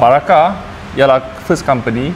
Baraka ialah first company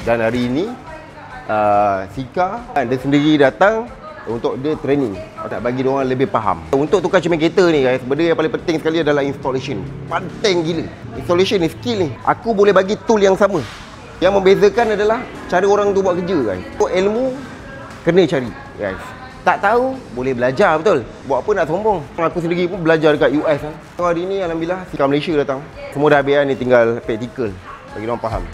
dan hari ini Sika dia sendiri datang untuk dia training, nak bagi dia orang lebih faham. Untuk tukar cermin kereta ni guys, benda yang paling penting sekali adalah installation. Penting gila. Installation ni skill ni. Aku boleh bagi tool yang sama. Yang membezakan adalah cara orang tu buat kerja guys. Untuk ilmu kena cari guys. Tak tahu boleh belajar betul. Buat apa nak sombong. Aku sendiri pun belajar dekat US kan. So, hari ni alhamdulillah Sika Malaysia datang. Semua dah habis ni, tinggal practical bagi orang faham.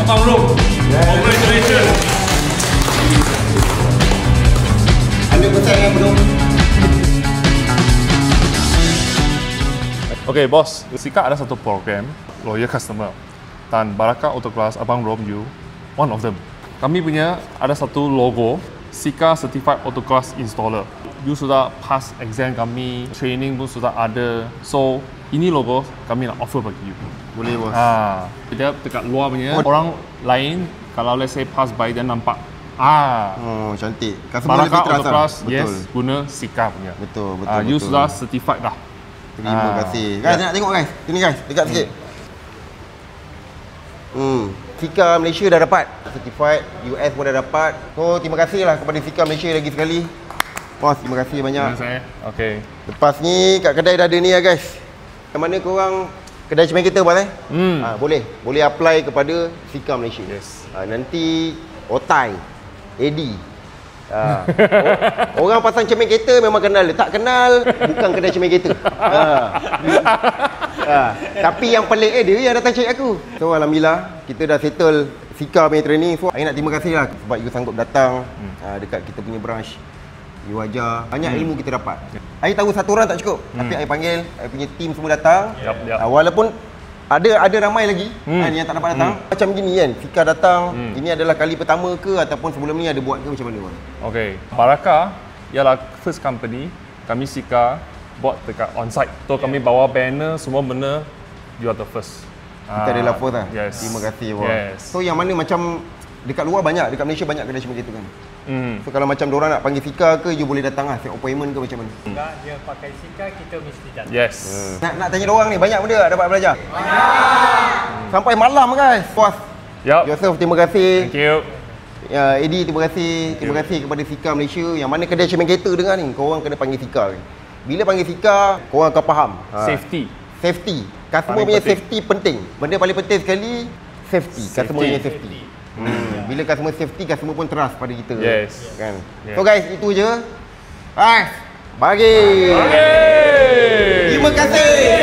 Abang Rom, congratulations. 100% yang belum. Okay bos, Sika ada satu program loyal customer dan Baraka Autoclass Abang Rom you one of them. Kami punya ada satu logo Sika Certified Autoclass Installer. You sudah pass exam kami, training pun sudah ada. So ini logo kami nak offer bagi you. Boleh bos. Dia dekat luar punya orang lain kalau let's say pass by dia nampak. Oh cantik. Customer Baraka lebih terasa. Autoclass, Betul. yes, guna Sika punya. Betul. You betul. sudah certified dah. Terima kasih. Guys, nak tengok guys. Sini guys, dekat sikit. Sika Malaysia dah dapat certified, US pun dah dapat. So terima kasihlah kepada Sika Malaysia lagi sekali. Bos, terima kasih banyak. Saya. Okay. Lepas ni kat kedai dah ada ni lah guys. Yang mana korang kedai cermin kereta bos boleh apply kepada Sika Malaysia. Yes. Nanti Otai, Eddie. Orang pasang cermin kereta memang kenal dia. Tak kenal bukan kedai cermin kereta. Tapi yang pelik dia yang datang cari aku. So alhamdulillah kita dah settle Sika punya training. So saya nak terima kasih lah sebab you sanggup datang dekat kita punya branch. You ajar, banyak ilmu kita dapat. Saya tahu satu orang tak cukup, tapi saya panggil, saya punya team semua datang. Walaupun ada ramai lagi yang tak dapat datang. Macam gini kan, Sika datang, ini adalah kali pertama ke ataupun sebelum ni ada buat ke macam mana? Okay, Baraka ialah first company kami Sika buat dekat on-site. So kami bawa banner, semua benda, you are the first. Kita adalah first lah. Yes. Terima kasih bos. Yes. So yang mana macam dekat luar banyak, dekat Malaysia banyak kedai cermin kereta kan? So kalau macam diorang nak panggil Sika ke, you boleh datang lah, set appointment ke macam mana? Enggak, dia pakai Sika, kita mesti datang. Yes. Nak tanya diorang ni, banyak benda dapat belajar? Sampai malam guys. Bos, Joseph terima kasih. Thank you. Eddie terima kasih. Terima kasih kepada Sika Malaysia. Yang mana kedai cermin kereta dengar ni, korang kena panggil Sika. Bila panggil Sika, korang akan faham. Safety. Customer punya safety penting. Benda paling penting sekali, safety. Customer punya safety. Bila customer safety, customer pun trust pada kita. Yes. Kan? So guys, itu je. Bagi. Terima kasih.